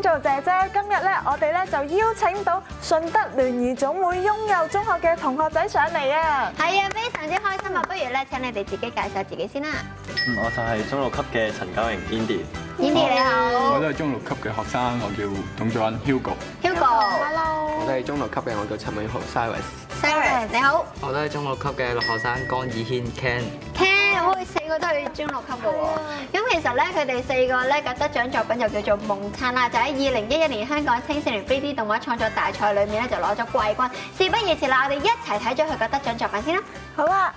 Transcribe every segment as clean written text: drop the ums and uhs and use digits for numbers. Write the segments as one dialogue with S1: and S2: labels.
S1: 做姐姐，今日咧我哋咧就邀請到順德聯誼總會雍祐中學嘅同學仔上嚟啊！
S2: 係啊，非常之開心啊！不如咧請你哋自己介紹自己先啦。
S3: 我就係中六級嘅陳九榮 Indy。Indy
S2: 你好。
S4: 我都係中六級嘅學生，我叫董祖恩 Hugo。
S2: Hugo。
S5: 我都係中六級嘅，我叫陳永豪 Cyrus。Cyrus
S2: 你好。
S6: 我都係中六級嘅學生江以軒 Ken。
S2: Ken，我哋4個都係中六級嘅喎。咁其實咧，佢哋4個咧嘅得獎作品就叫做《夢燦》啦，就喺2011年香港青少年 3D 動畫創作大賽裏面咧就攞咗季軍。事不宜遲啦，我哋一齊睇咗佢嘅得獎作品先啦。
S1: 好啊！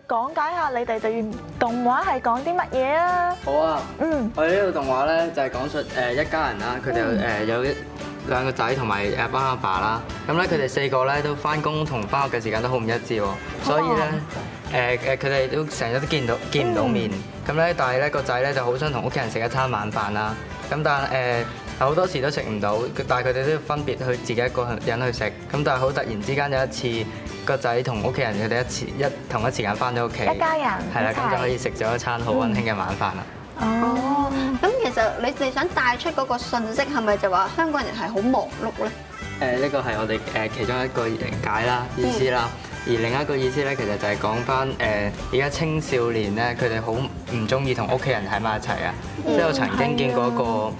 S1: 講解下你哋段動畫係講啲乜嘢啊？
S6: 好啊，我哋呢套動畫咧就係講述一家人啦，佢哋有兩個仔同埋幫阿爸啦。咁咧佢哋4個咧都翻工同翻學嘅時間都好唔一致喎，所以咧佢哋都成日都見唔到面。咁咧但係咧個仔咧就好想同屋企人食一餐晚飯啦。咁但係好多時都食唔到，但係佢哋都要分別去自己一個人去食。咁但係好突然之間有一次，個仔同屋企人佢哋同一時間翻咗屋企，
S1: 一家人
S6: 係啦，咁就可以食咗一餐好溫馨嘅晚飯啦。
S2: 哦，咁其實你哋想帶出嗰個訊息係咪就話香港人係好忙碌咧？
S6: 呢個係我哋其中一個解啦意思啦。而另一個意思咧，其實就係講翻而家青少年咧，佢哋好唔中意同屋企人喺埋一齊啊。即係我曾經見過一個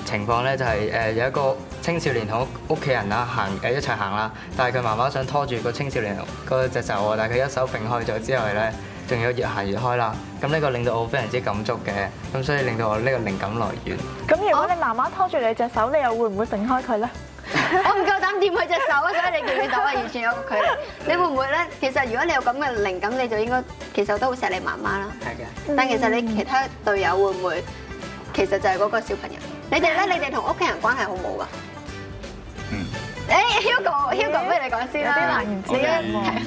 S6: 情況咧，就係有一個青少年同屋企人啦一齊行啦，但係佢媽媽想拖住個青少年嗰隻手喎，但係佢一手揈開咗之後咧，仲要越行越開啦。咁呢個令到我非常之感觸嘅，咁所以令到我呢個靈感來源。
S1: 咁如果你媽媽拖住你隻手，你又會唔會揈開佢咧？
S2: 我唔夠膽掂佢隻手啊，所以你見唔見到啊？完全有個距離。你會唔會咧？其實如果你有咁嘅靈感，你就應該其實都好錫你媽媽啦。
S6: 係嘅。
S2: 但其實你其他隊友會唔會其實就係嗰個小朋友？你哋咧，你哋同屋企人關係好冇㗎？Hugo，不如你講先啦。有啲難言之隱。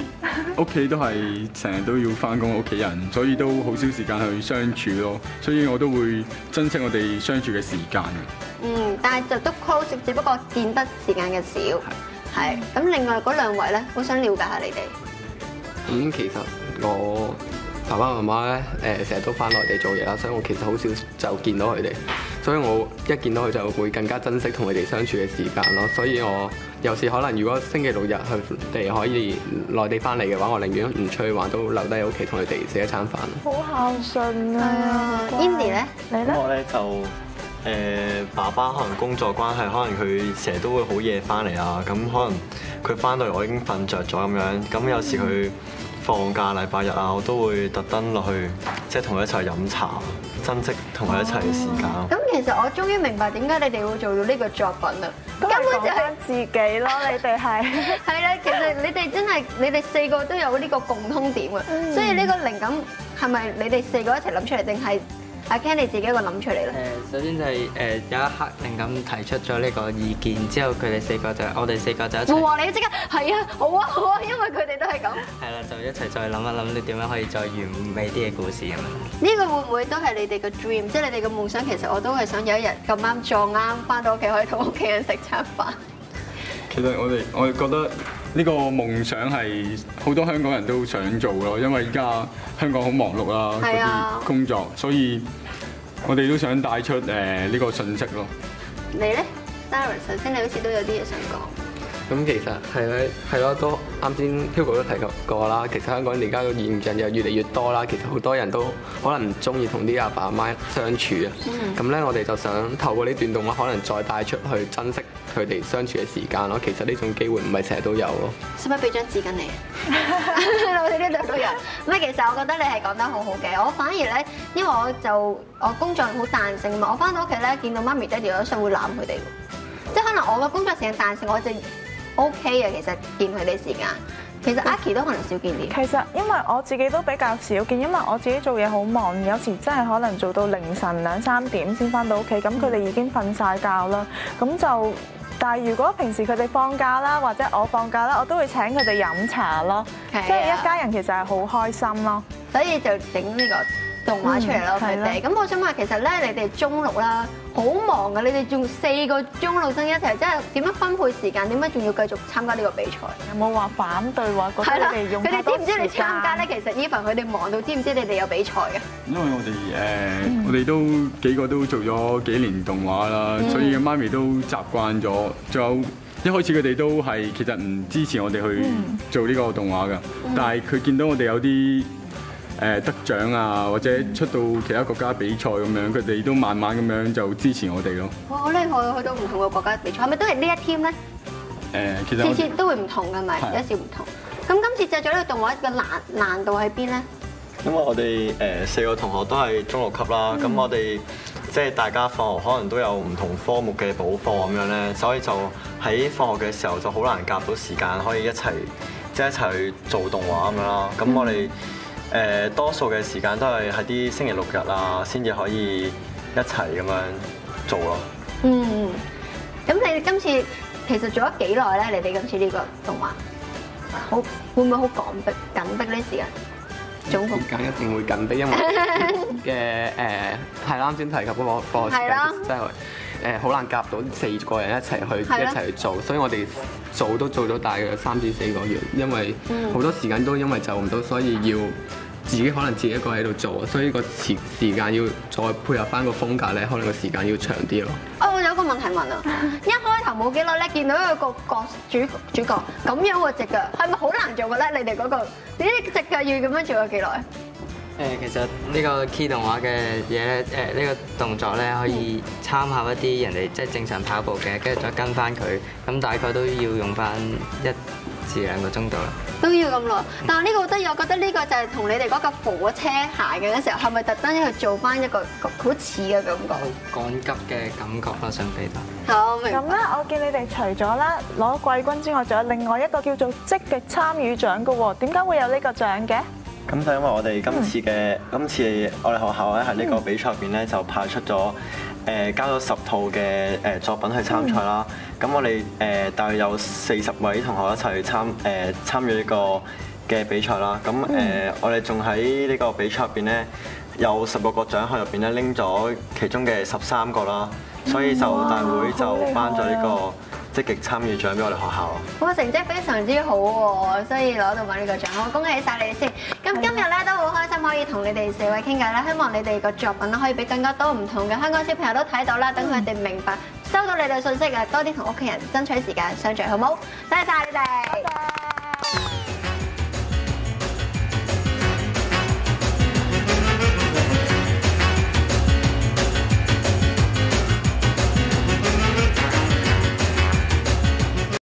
S4: 屋企都係成日都要翻工，屋企人，所以都好少時間去相處咯。所以我都會珍惜我哋相處嘅時間。
S2: 但係就都 close，只不過見得時間嘅少。係。咁另外嗰兩位咧，好想了解下你哋。
S5: 咁其實我爸爸媽媽咧成日都翻內地做嘢啦，所以我其實好少就見到佢哋，所以我一見到佢就會更加珍惜同佢哋相處嘅時間咯。所以我有時可能如果星期六日佢哋可以內地翻嚟嘅話，我寧願唔出去玩，都留低喺屋企同佢哋食一餐飯。
S1: 好孝順啊
S2: ！Indy 咧，
S1: 你咧？
S3: 我咧就爸爸可能工作關係，可能佢成日都會好夜翻嚟啊，咁可能佢翻到嚟我已經瞓着咗咁樣，咁有時佢放假禮拜日啊，我都會特登落去，即係同佢一齊飲茶，珍惜同佢一齊嘅時間。
S2: 咁其實我終於明白點解你哋會做到呢個作品啦，
S1: 根本就係自己咯，你哋係
S2: 係啦。其實你哋真係你哋四個都有呢個共通點啊，所以呢個靈感係咪你哋四個一齊諗出嚟，定係阿 Ken 你自己一個諗出嚟咧？
S6: 首先就係有一刻靈感提出咗呢個意見，之後佢哋四個就我哋四個就一齊。
S2: 哇！你即刻係啊，好啊好啊，因為佢哋都係咁。
S6: 係啦，就一齊再諗一諗你點樣可以再完美啲嘅故事咁樣。
S2: 呢個會唔會都係你哋嘅 dream？即係你哋嘅夢想。其實我都係想有一日咁啱撞啱翻到屋企，可以同屋企人食餐飯。
S4: 其實我哋覺得呢個夢想係好多香港人都想做咯，因為依家香港好忙碌啦，嗰啲工作，所以我哋都想帶出呢個信息咯。
S2: 你咧 Darren 首先你好似都有啲嘢想講。
S5: 咁其實係咯，都啱先 Hugo 都提及過啦。其實香港而家嘅現象又越嚟越多啦。其實好多人都可能唔中意同啲阿爸阿媽相處啊。咁咧，我哋就想透過呢段動畫，可能再帶出去珍惜佢哋相處嘅時間咯。其實呢種機會唔係成日都有咯。
S2: 使唔使俾張紙巾你？我哋呢度都有。唔係，其實我覺得你係講得好好嘅。我反而咧，因為我工作好彈性嘛，我翻到屋企咧見到媽咪爹哋，我都想會攬佢哋。即係可能我嘅工作時間彈性，我就 OK 嘅。其實見佢哋時間，其實阿 Key 都可能少見啲。
S1: 其實因為我自己都比較少見，因為我自己做嘢好忙，有時真係可能做到凌晨2、3點先翻到屋企，咁佢哋已經瞓晒覺啦。咁就，但係如果平時佢哋放假啦，或者我放假啦，我都會請佢哋飲茶咯。即係一家人其實係好開心咯。
S2: 所以就整呢個動畫出嚟咯，佢哋。咁我想問，其實咧你哋中六啦，好忙㗎，你哋仲4個中六生一齊，即係點樣分配時間？點解仲要繼續參加呢個比賽？
S1: 有冇話反對話覺得你哋用太多時間？佢哋知唔知你參加咧？其實 even 佢哋忙到知唔知你哋有比賽嘅？
S4: 因為我哋都幾個都做咗幾年動畫啦，所以媽咪都習慣咗。仲有一開始佢哋都係其實唔支持我哋去做呢個動畫㗎，但係佢見到我哋有啲得獎啊，或者出到其他國家比賽咁樣，佢哋都慢慢咁樣就支持我哋咯。
S2: 哇！好厲害，去到唔同嘅國家比賽，係咪都係呢一 team 咧？
S4: 其實
S2: 次次都會唔同㗎，咪有時唔同。咁今次製作呢個動畫嘅難度喺邊咧？
S3: 因為我哋4個同學都係中6級啦，咁我哋即係大家放學可能都有唔同科目嘅補課咁樣咧，所以就喺放學嘅時候就好難夾到時間可以一齊去做動畫咁樣啦。咁我哋多數嘅時間都係喺啲星期六日啊，先至可以一齊咁樣做咯。
S2: 咁你哋今次其實做咗幾耐咧？你哋今次呢個動畫好會唔會好緊迫呢時間？總共
S5: 時間一定會緊迫，因為係啱先提及嗰個課時間，真係好難夾到4個人一齊去做，所以我哋做咗大約3至4個月，因為好多時間都因為就唔到，所以要自己一個喺度做，所以個時間要再配合翻個風格咧，可能個時間要長啲咯。
S2: 我有個問題問啊，一開頭冇幾耐咧，見到一個主角咁樣喎隻腳，係咪好難做嘅咧？你哋嗰個你啲隻腳要咁樣做咗幾耐？
S6: 其實呢個 key 動畫嘅嘢咧，呢個動作咧可以參考一啲人哋即係正常跑步嘅，跟住再跟翻佢，咁大概都要用翻1至2個鐘度啦。
S2: 都要咁耐，但係呢個好得意，我覺得呢個就係同你哋嗰個火車鞋嘅時候，係咪特登去做翻一個好似嘅感覺？
S6: 趕急嘅感覺啦，想俾到。
S2: 好，明白。
S1: 咁咧，我見你哋除咗啦攞季軍之外，仲有另外一個叫做積極參與獎嘅喎，點解會有呢個獎嘅？
S3: 咁就因為我哋今次我哋學校咧喺呢個比賽入邊咧就派出咗交咗10套嘅作品去參賽啦。咁我哋大約有40位同學一齊去參與呢個嘅比賽啦。咁我哋仲喺呢個比賽入邊咧有16個獎項入邊咧拎咗其中嘅13個啦。所以就大會就頒咗呢個積極參與獎俾我哋學校咯。
S2: 哇，成績非常之好喎，所以攞到埋呢個獎，我恭喜晒你哋先。咁今日咧都好開心可以同你哋4位傾偈啦，希望你哋個作品可以俾更加多唔同嘅香港小朋友都睇到啦，等佢哋明白收到你哋信息嘅，多啲同屋企人爭取時間相聚，好冇？多謝晒你哋。